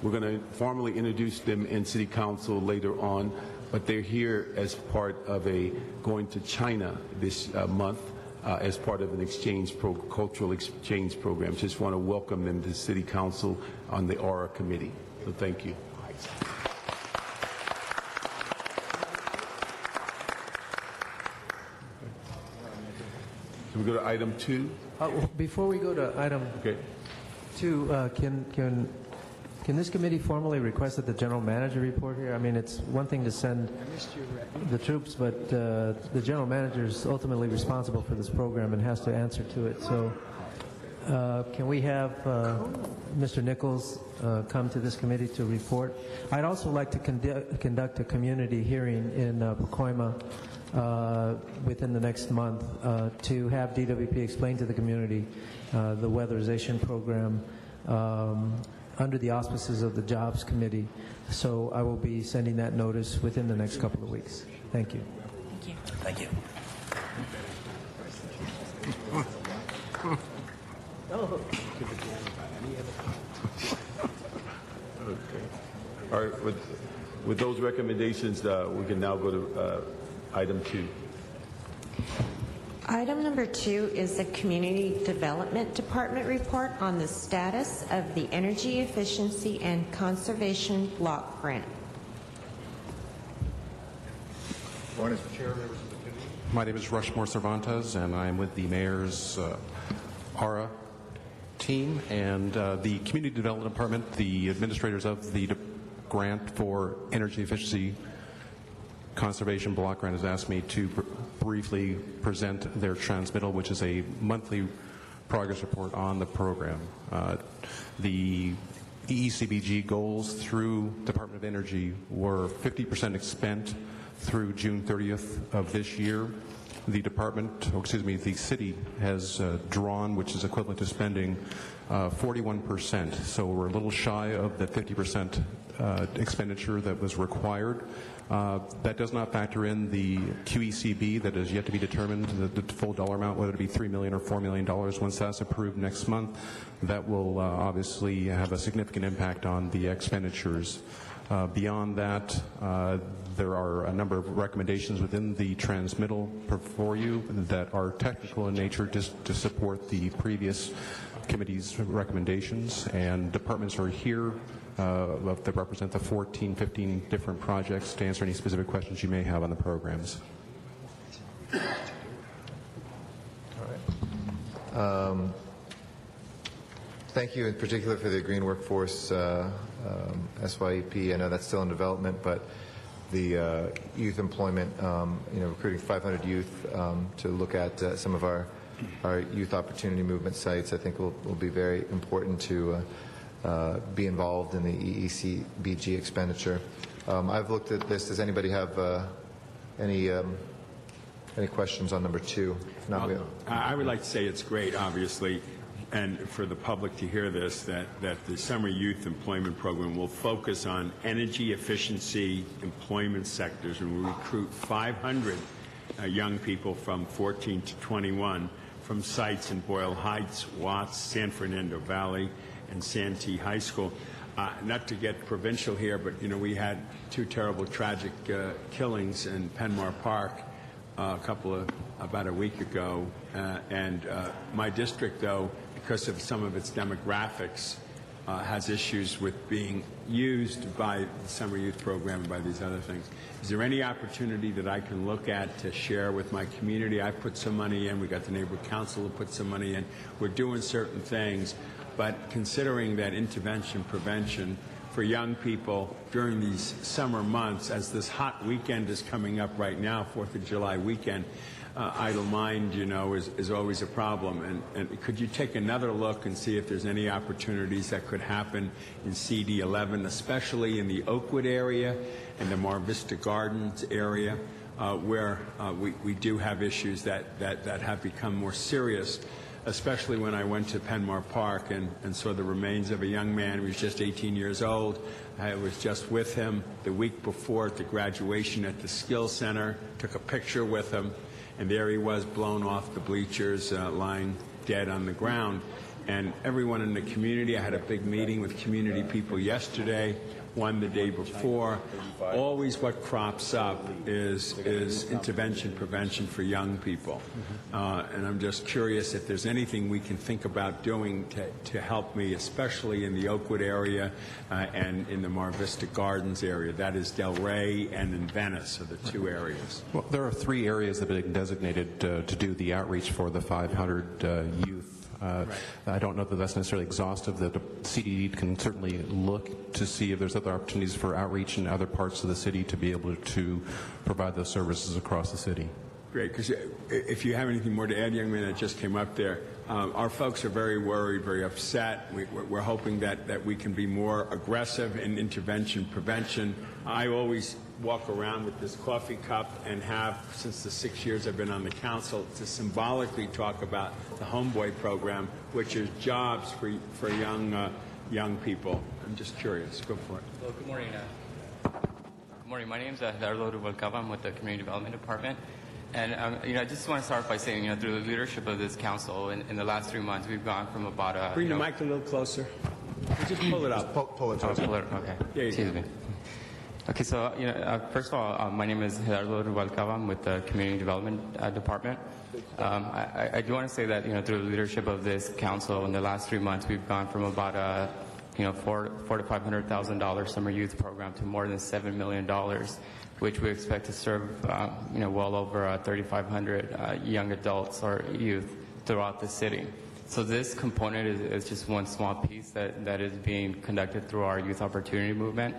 S9: We're going to formally introduce them in City Council later on, but they're here as part of going to China this month as part of an cultural exchange program. Just want to welcome them to City Council on the Aura Committee. So thank you. So we go to item 2.
S7: Before we go to item 2, can this committee formally request that the general manager report here? I mean, it's one thing to send the troops, but the general manager is ultimately responsible for this program and has to answer to it. So can we have Mr. Nichols come to this committee to report? I'd also like to conduct a community hearing in Pacoima within the next month to have DWP explain to the community the weatherization program under the auspices of the Jobs Committee. So I will be sending that notice within the next couple of weeks. Thank you.
S6: Thank you.
S9: Okay. All right. With those recommendations, we can now go to item 2.
S4: Item number 2 is the Community Development Department report on the status of the Energy Efficiency and Conservation Block Grant.
S3: Morning.
S10: My name is Rushmore Cervantes, and I'm with the Mayor's ARA team and the Community Development Department, the administrators of the grant for Energy Efficiency Conservation Block Grant has asked me to briefly present their transmittal, which is a monthly progress report on the program. The EECBG goals through Department of Energy were 50% spent through June 30th of this year. The the city has drawn, which is equivalent to spending 41%. So we're a little shy of the 50% expenditure that was required. That does not factor in the QECB that is yet to be determined, the full dollar amount, whether it be $3 million or $4 million. Once that's approved next month, that will obviously have a significant impact on the expenditures. Beyond that, there are a number of recommendations within the transmittal for you that are technical in nature just to support the previous committee's recommendations, and departments are here that represent the 14, 15 different projects to answer any specific questions you may have on the programs.
S3: All right. Thank you in particular for the Green Workforce SYEP. I know that's still in development, but the youth employment, recruiting 500 youth to look at some of our youth opportunity movement sites, I think will be very important to be involved in the EECBG expenditure. I've looked at this. Does anybody have any questions on number 2? If not,
S8: I would like to say it's great, obviously, and for the public to hear this, that the Summer Youth Employment Program will focus on energy efficiency employment sectors and will recruit 500 young people from 14 to 21 from sites in Boyle Heights, Watts, San Fernando Valley, and Santee High School. Not to get provincial here, but we had 2 terrible tragic killings in Penmar Park about a week ago, and my district, though, because of some of its demographics, has issues with being used by the Summer Youth Program and by these other things. Is there any opportunity that I can look at to share with my community? I put some money in. We got the neighborhood council to put some money in. We're doing certain things, but considering that intervention, prevention for young people during these summer months, as this hot weekend is coming up right now, 4th of July weekend, idle mind, is always a problem. And could you take another look and see if there's any opportunities that could happen in CD11, especially in the Oakwood area and the Mar Vista Gardens area, where we do have issues that have become more serious, especially when I went to Penmar Park and saw the remains of a young man who was just 18 years old. I was just with him the week before at the graduation at the Skills Center, took a picture with him, and there he was blown off the bleachers, lying dead on the ground. and everyone in the community. I had a big meeting with community people yesterday, one the day before. Always what crops up is intervention, prevention for young people. And I'm just curious if there's anything we can think about doing to help me, especially in the Oakwood area and in the Mar Vista Gardens area. That is Delray and in Venice are the two areas.
S10: Well, there are 3 areas that have been designated to do the outreach for the 500 youth. I don't know that that's necessarily exhaustive. The CDD can certainly look to see if there's other opportunities for outreach in other parts of the city to be able to provide those services across the city.
S8: Great, because if you have anything more to add, young man, that just came up there, our folks are very worried, very upset. We're hoping that we can be more aggressive in intervention, prevention. I always walk around with this coffee cup and have, since the 6 years I've been on the council, to symbolically talk about the Homeboy program, which is jobs for young people. I'm just curious. Go for it.
S11: Hello, good morning. Good morning. My name is Darlo Rubalcaba. I'm with the Community Development Department. And I just want to start by saying, through the leadership of this council, in the last 3 months, we've gone from about
S8: bring the mic a little closer. Just pull it up.
S3: Pull it closer.
S11: Okay.
S8: Yeah,
S11: excuse me. Okay, so first of all, my name is Gerardo Rubalcaba. I'm with the Community Development Department. I do want to say that through the leadership of this council, in the last 3 months, we've gone from about $400,000 to $500,000 summer youth program to more than $7 million, which we expect to serve well over 3,500 young adults or youth throughout the city. So this component is just one small piece that is being conducted through our youth opportunity movement.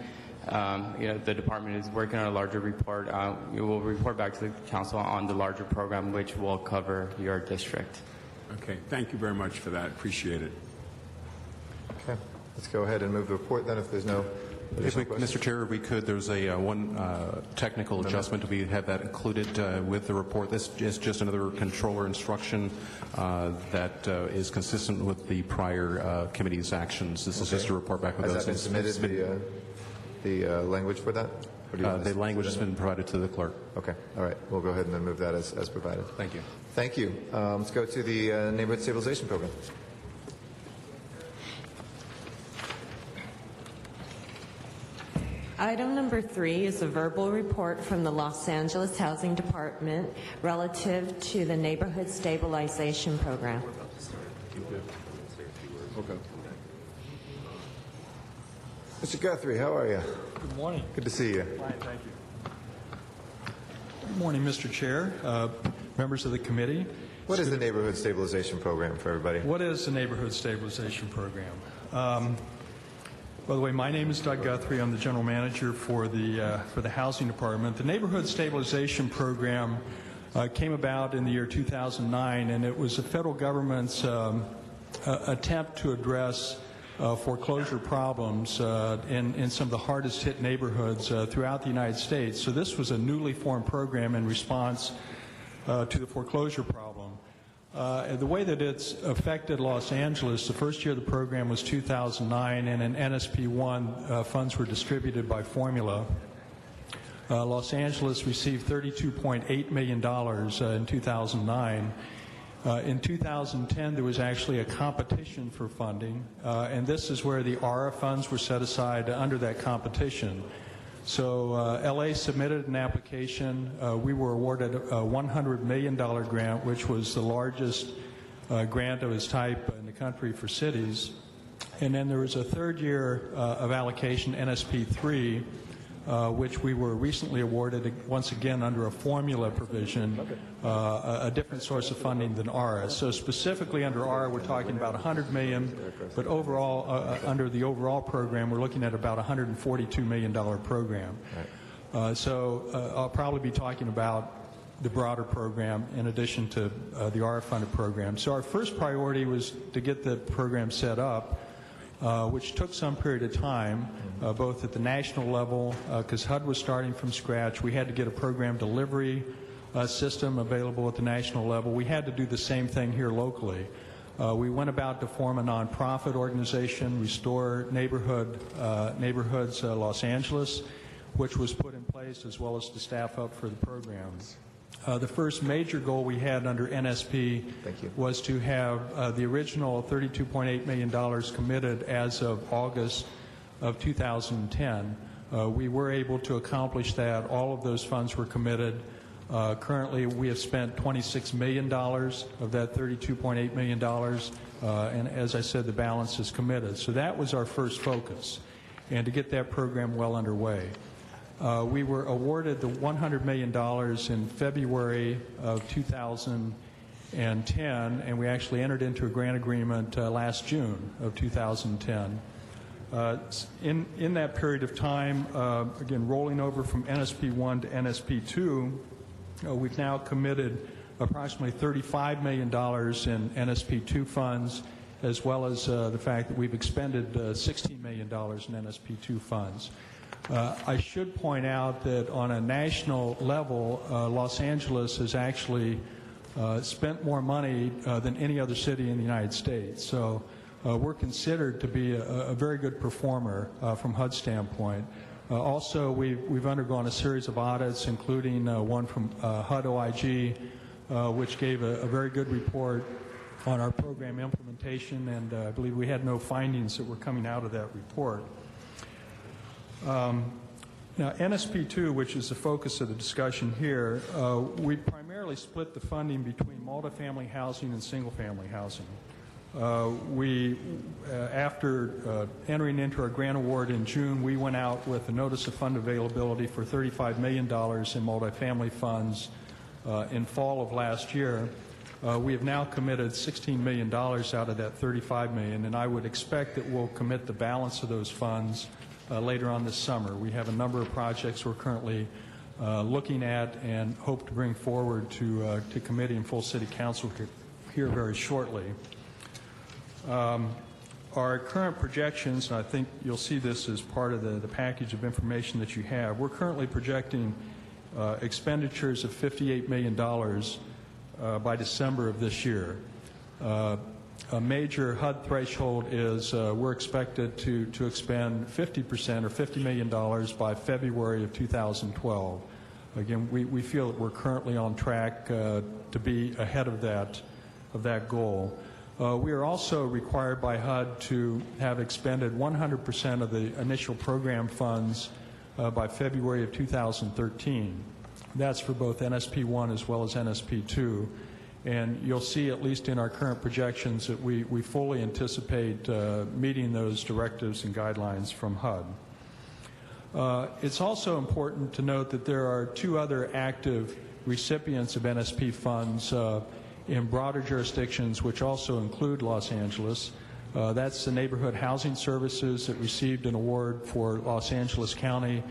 S11: The department is working on a larger report. We will report back to the council on the larger program, which will cover your district.
S8: Okay, thank you very much for that. Appreciate it.
S3: Okay, let's go ahead and move the report then if there's no additional questions.
S10: Mr. Chair, if we could, there's one technical adjustment. We have that included with the report. This is just another controller instruction that is consistent with the prior committee's actions. This is just a report back with
S3: Has
S10: those.
S3: That been submitted, the language for that?
S10: The language has been provided to the clerk.
S3: Okay. All right. We'll go ahead and then move that as provided.
S10: Thank you.
S3: Thank you. Let's go to the Neighborhood Stabilization Program.
S4: Item number 3 is a verbal report from the Los Angeles Housing Department relative to the Neighborhood Stabilization Program.
S3: Okay. Mr. Guthrie, how are you?
S12: Good morning.
S3: Good to see you.
S12: Fine, thank you. Good morning, Mr. Chair, members of the committee.
S3: What is the Neighborhood Stabilization Program for everybody?
S12: What is the Neighborhood Stabilization Program? By the way, my name is Doug Guthrie. I'm the general manager for the Housing Department. The Neighborhood Stabilization Program came about in the year 2009, and it was the federal government's attempt to address foreclosure problems in some of the hardest hit neighborhoods throughout the United States. So this was a newly formed program in response to the foreclosure problem. The way that it's affected Los Angeles, the first year of the program was 2009, and in NSP1 funds were distributed by formula. Los Angeles received $32.8 million in 2009. In 2010, there was actually a competition for funding, and this is where the ARA funds were set aside under that competition. So LA submitted an application. We were awarded a $100 million grant, which was the largest grant of its type in the country for cities. And then there was a third year of allocation, NSP3, which we were recently awarded once again under a formula provision, a different source of funding than ARA. So specifically under ARA, we're talking about $100 million, but overall, under the overall program, we're looking at about a $142 million program. So I'll probably be talking about the broader program in addition to the ARA-funded program. So our first priority was to get the program set up, which took some period of time, both at the national level, because HUD was starting from scratch. We had to get a program delivery system available at the national level. We had to do the same thing here locally. We went about to form a nonprofit organization, Restore Neighborhoods Los Angeles, which was put in place as well as to staff up for the programs. The first major goal we had under NSP was to have the original $32.8 million committed as of August of 2010. We were able to accomplish that. All of those funds were committed. Currently, we have spent $26 million of that $32.8 million, and as I said, the balance is committed. So that was our first focus, and to get that program well underway. We were awarded the $100 million in February of 2010, and we actually entered into a grant agreement last June of 2010. In that period of time, again, rolling over from NSP 1 to NSP 2, we've now committed approximately $35 million in NSP 2 funds, as well as the fact that we've expended $16 million in NSP 2 funds. I should point out that on a national level, Los Angeles has actually spent more money than any other city in the United States. So we're considered to be a very good performer from HUD's standpoint. Also, we've undergone a series of audits, including one from HUD OIG, which gave a very good report on our program implementation, and I believe we had no findings that were coming out of that report. Now, NSP 2, which is the focus of the discussion here, we primarily split the funding between multifamily housing and single-family housing. After entering into our grant award in June, we went out with a notice of fund availability for $35 million in multifamily funds in fall of last year. We have now committed $16 million out of that $35 million, and I would expect that we'll commit the balance of those funds later on this summer. We have a number of projects we're currently looking at and hope to bring forward to committee and full city council here very shortly. Our current projections, and I think you'll see this as part of the package of information that you have, we're currently projecting expenditures of $58 million by December of this year. A major HUD threshold is we're expected to expend 50% or $50 million by February of 2012. Again, we feel that we're currently on track to be ahead of that goal. We are also required by HUD to have expended 100% of the initial program funds by February of 2013. That's for both NSP 1 as well as NSP 2. And you'll see, at least in our current projections, that we fully anticipate meeting those directives and guidelines from HUD. It's also important to note that there are two other active recipients of NSP funds in broader jurisdictions, which also include Los Angeles. That's the Neighborhood Housing Services that received an award for Los Angeles County,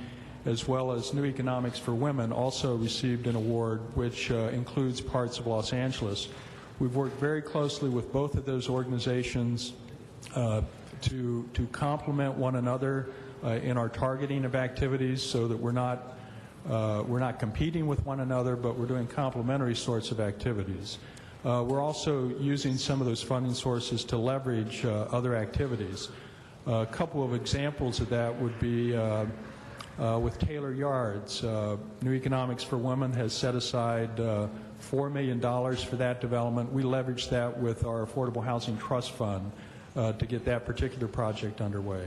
S12: as well as New Economics for Women also received an award which includes parts of Los Angeles. We've worked very closely with both of those organizations to complement one another in our targeting of activities, so that we're not competing with one another, but we're doing complementary sorts of activities. We're also using some of those funding sources to leverage other activities. A couple of examples of that would be with Taylor Yards. New Economics for Women has set aside $4 million for that development. We leveraged that with our Affordable Housing Trust Fund to get that particular project underway.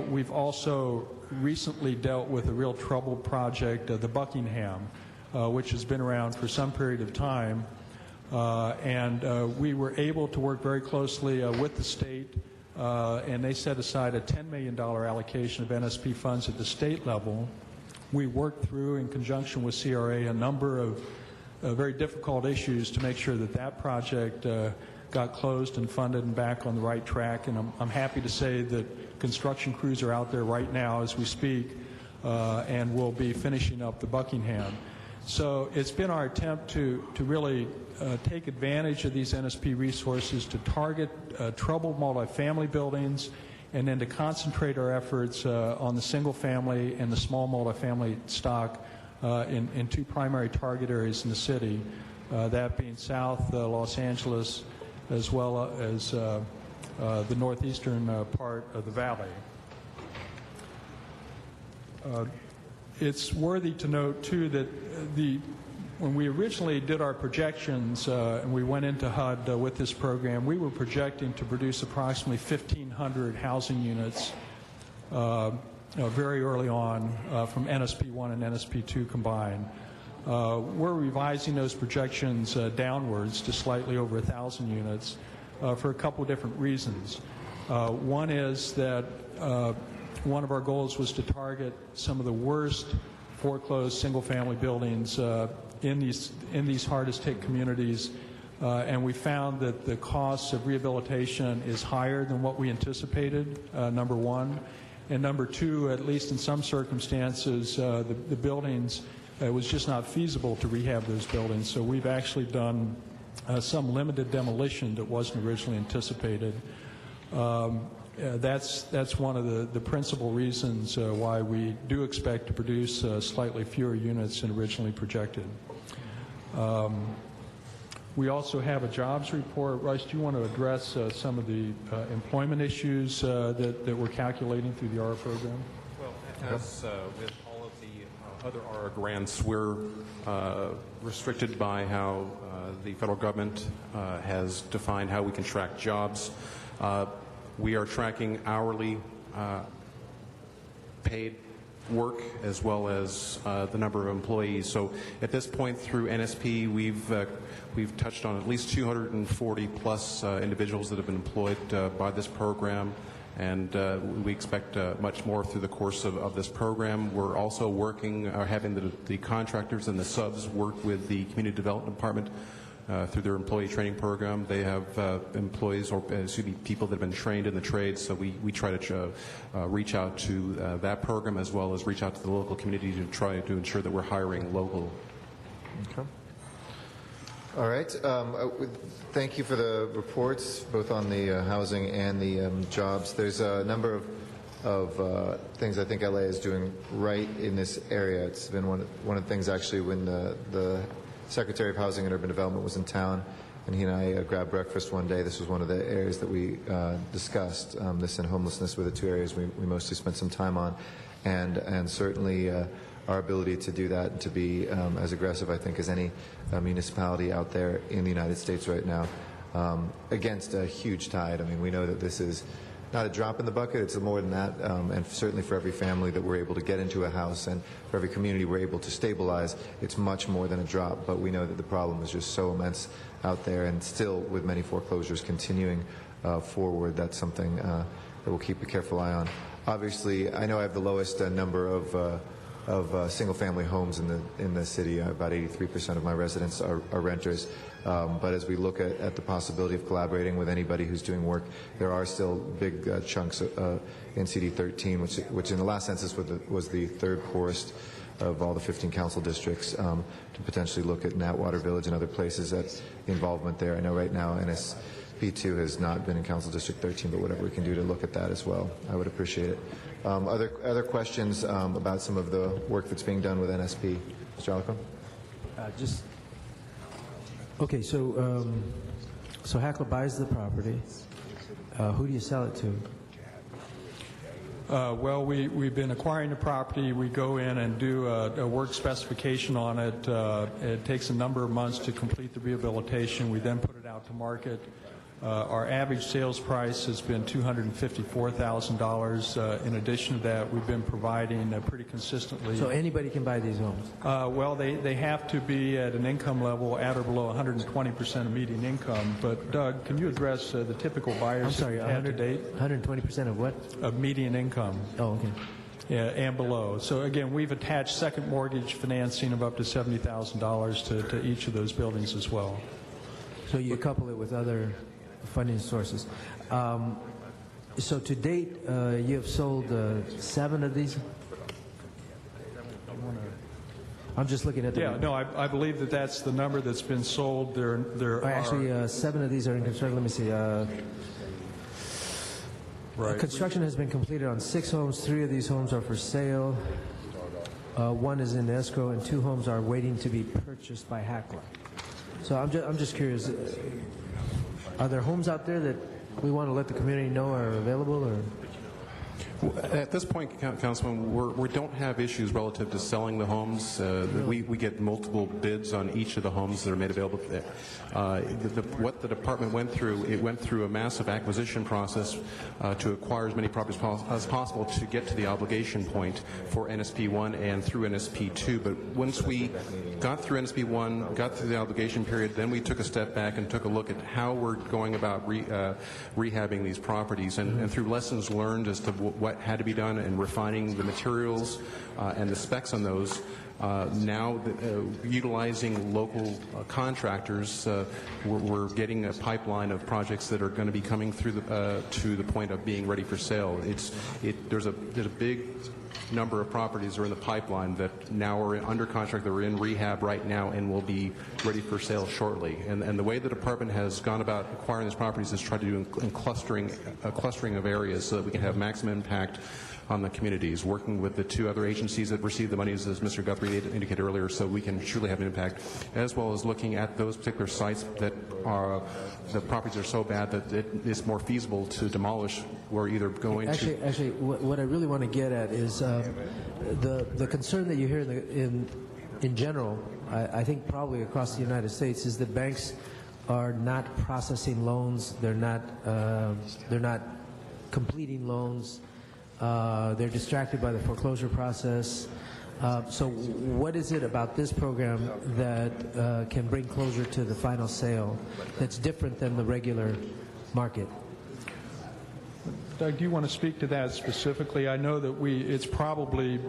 S12: We've also recently dealt with a real troubled project, the Buckingham, which has been around for some period of time. And we were able to work very closely with the state, and they set aside a $10 million allocation of NSP funds at the state level. We worked through, in conjunction with CRA, a number of very difficult issues to make sure that that project got closed and funded and back on the right track. And I'm happy to say that construction crews are out there right now as we speak, and we'll be finishing up the Buckingham. So it's been our attempt to really take advantage of these NSP resources to target troubled multifamily buildings, and then to concentrate our efforts on the single family and the small multifamily stock in two primary target areas in the city, that being South Los Angeles as well as the northeastern part of the valley. It's worthy to note, too, that the when we originally did our projections and we went into HUD with this program, we were projecting to produce approximately 1,500 housing units very early on from NSP1 and NSP2 combined. We're revising those projections downwards to slightly over 1,000 units for a couple of different reasons. One is that one of our goals was to target some of the worst foreclosed single-family buildings in these hardest-hit communities, and we found that the cost of rehabilitation is higher than what we anticipated, number one. And number two, at least in some circumstances, the buildings, it was just not feasible to rehab those buildings. So we've actually done some limited demolition that wasn't originally anticipated. That's one of the principal reasons why we do expect to produce slightly fewer units than originally projected. We also have a jobs report. Rice, do you want to address some of the employment issues that we're calculating through the ARA program?
S10: Well, as with all of the other ARA grants, we're restricted by how the federal government has defined how we can track jobs. We are tracking hourly paid work as well as the number of employees. So at this point through NSP, we've touched on at least 240 plus individuals that have been employed by this program, and we expect much more through the course of this program. We're also working, having the contractors and the subs work with the Community Development Department through their employee training program. They have employees, or excuse me, people that have been trained in the trades, so we try to reach out to that program as well as reach out to the local community to try to ensure that we're hiring local.
S3: Okay. All right. Thank you for the reports, both on the housing and the jobs. There's a number of things I think LA is doing right in this area. It's been one of the things actually when the Secretary of Housing and Urban Development was in town, and he and I grabbed breakfast one day. This was one of the areas that we discussed. This and homelessness were the two areas we mostly spent some time on, and certainly our ability to do that and to be as aggressive, I think, as any municipality out there in the United States right now against a huge tide. I mean, we know that this is not a drop in the bucket, it's more than that, and certainly for every family that we're able to get into a house and for every community we're able to stabilize, it's much more than a drop. But we know that the problem is just so immense out there, and still with many foreclosures continuing forward, that's something that we'll keep a careful eye on. Obviously, I know I have the lowest number of single-family homes in the city. About 83% of my residents are renters. But as we look at the possibility of collaborating with anybody who's doing work, there are still big chunks in CD 13, which in the last census was the third poorest of all the 15 council districts, to potentially look at Natwater Village and other places that involvement there. I know right now NSP2 has not been in Council District 13, but whatever we can do to look at that as well, I would appreciate it. Other questions about some of the work that's being done with NSP? Mr. Alico?
S7: Okay, so Hackler buys the property. Who do you sell it to?
S12: Well, we've been acquiring the property. We go in and do a work specification on it. It takes a number of months to complete the rehabilitation. We then put it out to market. Our average sales price has been $254,000. In addition to that, we've been providing pretty consistently.
S7: So anybody can buy these homes?
S12: Well, they have to be at an income level at or below 120% of median income. But Doug, can you address the typical buyers?
S7: I'm sorry, 100
S12: to date?
S7: 120% of what?
S12: Of median income.
S7: Oh, okay.
S12: Yeah, and below. So again, we've attached second mortgage financing of up to $70,000 to each of those buildings as well.
S7: So you couple it with other funding sources. So to date, you have sold 7 of these? I'm just looking at the...
S12: Yeah, no, I believe that's the number that's been sold. There
S7: actually, 7 of these are in construction. Let me see.
S12: Right.
S7: Construction has been completed on 6 homes. 3 of these homes are for sale. 1 is in escrow, and 2 homes are waiting to be purchased by Hackler. So I'm just curious. Are there homes out there that we want to let the community know are available? Or
S10: At this point, Councilman, we don't have issues relative to selling the homes. We get multiple bids on each of the homes that are made available. What the department went through a massive acquisition process to acquire as many properties as possible to get to the obligation point for NSP 1 and through NSP 2. But once we got through NSP 1, got through the obligation period, then we took a step back and took a look at how we're going about rehabbing these properties, and through lessons learned as to what had to be done and refining the materials and the specs on those. Now, utilizing local contractors, we're getting a pipeline of projects that are going to be coming through to the point of being ready for sale. There's a big number of properties that are in the pipeline that now are under contract, that are in rehab right now and will be ready for sale shortly. And the way the department has gone about acquiring these properties is try to do a clustering of areas so that we can have maximum impact on the communities, working with the two other agencies that receive the monies, as Mr. Guthrie indicated earlier, so we can truly have an impact, as well as looking at those particular sites that are, the properties are so bad that it's more feasible to demolish. We're either going
S7: Actually, what I really want to get at is the concern that you hear in general, I think probably across the United States, is that banks are not processing loans. They're not completing loans. They're distracted by the foreclosure process. So what is it about this program that can bring closure to the final sale that's different than the regular market?
S12: Doug, do you want to speak to that specifically? I know that it's probably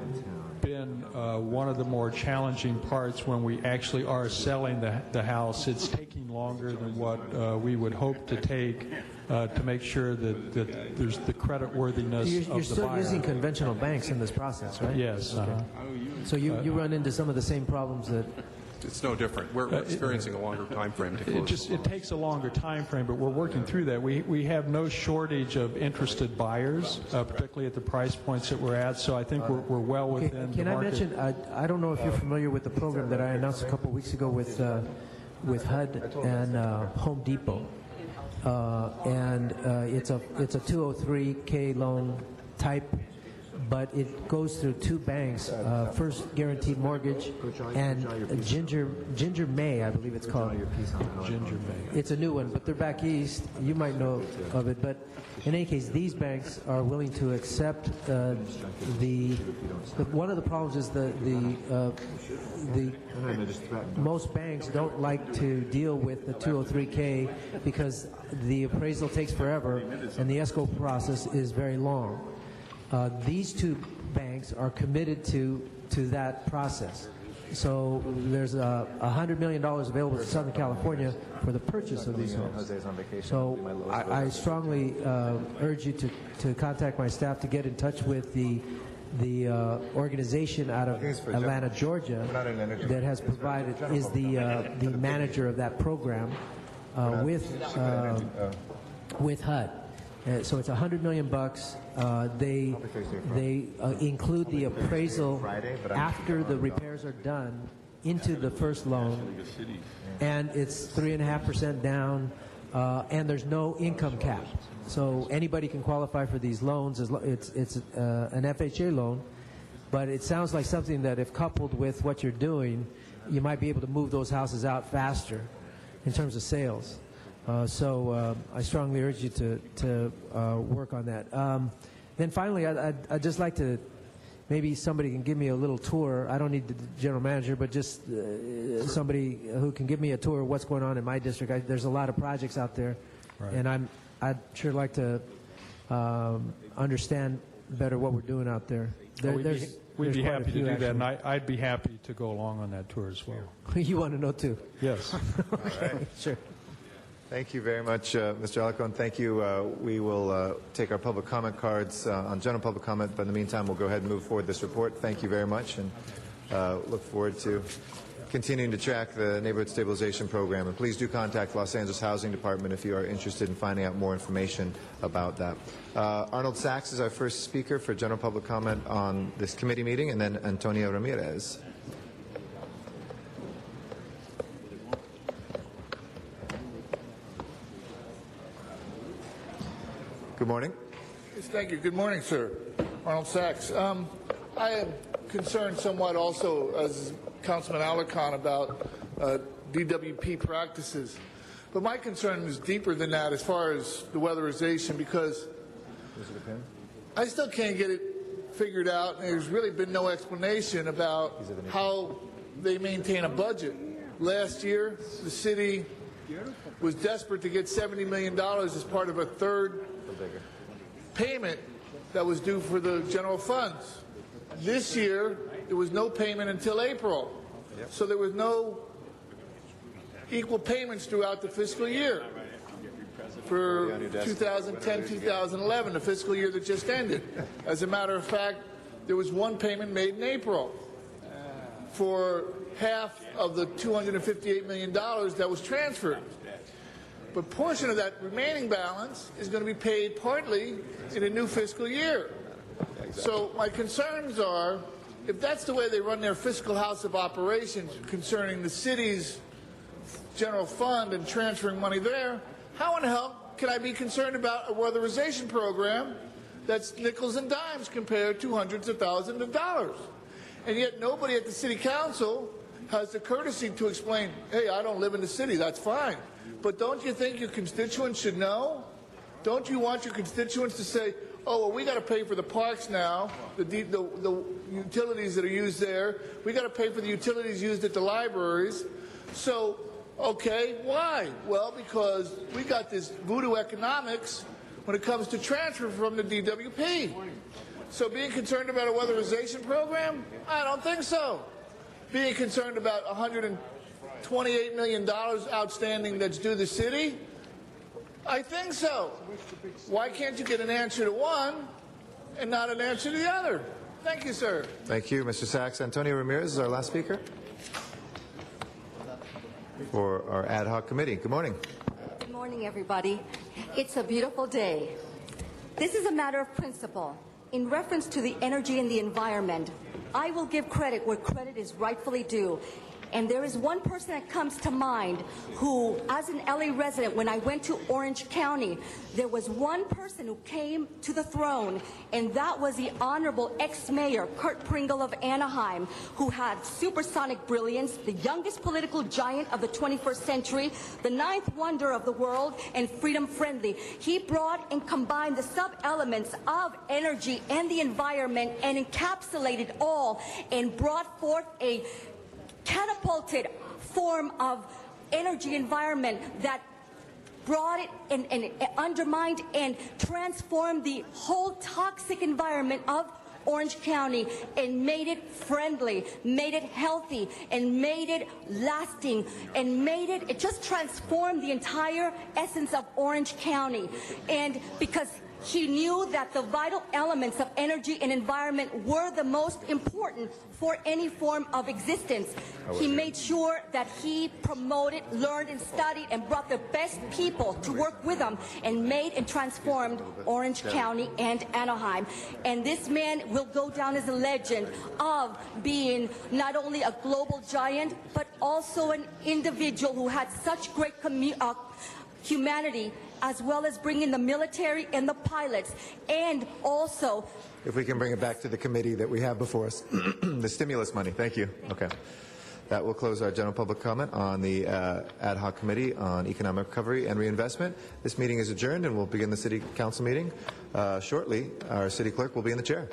S12: been one of the more challenging parts when we actually are selling the house. It's taking longer than what we would hope to take to make sure that there's the credit worthiness of the buyer.
S7: You're still using conventional banks in this process, right?
S12: Yes.
S7: Okay. So you run into some of the same problems that...
S10: It's no different. We're experiencing a longer time frame to close.
S12: It takes a longer time frame, but we're working through that. We have no shortage of interested buyers, particularly at the price points that we're at. So I think we're well within the market.
S7: Can I mention? I don't know if you're familiar with the program that I announced a couple of weeks ago with HUD and Home Depot, and it's a 203K loan type. But it goes through two banks, First Guaranteed Mortgage and Ginger May, I believe it's called.
S12: Ginger May.
S7: It's a new one, but they're back east. You might know of it. But in any case, these banks are willing to accept one of the problems is most banks don't like to deal with the 203K because the appraisal takes forever and the escrow process is very long. These two banks are committed to that process. So there's $100 million available to Southern California for the purchase of these homes. So I strongly urge you to contact my staff to get in touch with the organization out of Atlanta, Georgia, that has provided, is the manager of that program with HUD. So it's $100 million. They include the appraisal after the repairs are done into the first loan, and it's 3.5% down, and there's no income cap. So anybody can qualify for these loans. It's an FHA loan, but it sounds like something that, if coupled with what you're doing, you might be able to move those houses out faster in terms of sales. So I strongly urge you to work on that. Then finally, I'd just like to, maybe somebody can give me a little tour. I don't need the general manager, but just somebody who can give me a tour of what's going on in my district. There's a lot of projects out there, right, and I'd sure like to understand better what we're doing out there.
S12: We'd be happy to do that, and I'd be happy to go along on that tour as well.
S7: You want to know too?
S12: Yes.
S7: Okay, right. Sure.
S3: Thank you very much, Mr. Alarcon. Thank you. We will take our public comment cards on general public comment, but in the meantime, we'll go ahead and move forward this report. Thank you very much, and look forward to continuing to track the Neighborhood Stabilization Program. And please do contact Los Angeles Housing Department if you are interested in finding out more information about that. Arnold Sachs is our first speaker for general public comment on this committee meeting, and then Antonio Ramirez.
S13: Good morning. Thank you. Good morning, sir. Arnold Sachs. I am concerned somewhat also, as Councilman Alarcon, about DWP practices. But my concern is deeper than that as far as the weatherization, because I still can't get it figured out, and there's really been no explanation about how they maintain a budget. Last year, the city was desperate to get $70 million as part of a third payment that was due for the general funds. This year, there was no payment until April. So there was no equal payments throughout the fiscal year for 2010-2011, the fiscal year that just ended. As a matter of fact, there was one payment made in April for half of the $258 million that was transferred. But a portion of that remaining balance is going to be paid partly in a new fiscal year. So my concerns are, if that's the way they run their fiscal house of operations concerning the city's general fund and transferring money there, how in the hell can I be concerned about a weatherization program that's nickels and dimes compared to hundreds of thousands of dollars? And yet nobody at the city council has the courtesy to explain, hey, I don't live in the city, that's fine. But don't you think your constituents should know? Don't you want your constituents to say, oh, well, we got to pay for the parks now, the utilities that are used there. We got to pay for the utilities used at the libraries. So, okay, why? Well, because we got this voodoo economics when it comes to transfer from the DWP. So being concerned about a weatherization program? I don't think so. Being concerned about $128 million outstanding that's due the city? I think so. Why can't you get an answer to one and not an answer to the other? Thank you, sir.
S3: Thank you, Mr. Sachs. Antonio Ramirez is our last speaker for our ad hoc committee. Good morning.
S14: Good morning, everybody. It's a beautiful day. This is a matter of principle. In reference to the energy and the environment, I will give credit where credit is rightfully due. And there is one person that comes to mind who, as an LA resident, when I went to Orange County, there was one person who came to the throne, and that was the Honorable ex-mayor, Kurt Pringle of Anaheim, who had supersonic brilliance, the youngest political giant of the 21st century, the ninth wonder of the world, and freedom-friendly. He brought and combined the sub-elements of energy and the environment and encapsulated all and brought forth a catapulted form of energy environment that brought it and undermined and transformed the whole toxic environment of Orange County and made it friendly, made it healthy, and made it lasting, and it just transformed the entire essence of Orange County. And because he knew that the vital elements of energy and environment were the most important for any form of existence. He made sure that he promoted, learned, and studied, and brought the best people to work with him, and made and transformed Orange County and Anaheim. And this man will go down as a legend of being not only a global giant, but also an individual who had such great humanity, as well as bringing the military and the pilots, and also...
S3: If we can bring it back to the committee that we have before us, the stimulus money. Thank you. Okay. That will close our general public comment on the ad hoc committee on economic recovery and reinvestment. This meeting is adjourned, and we'll begin the city council meeting shortly. Our city clerk will be in the chair.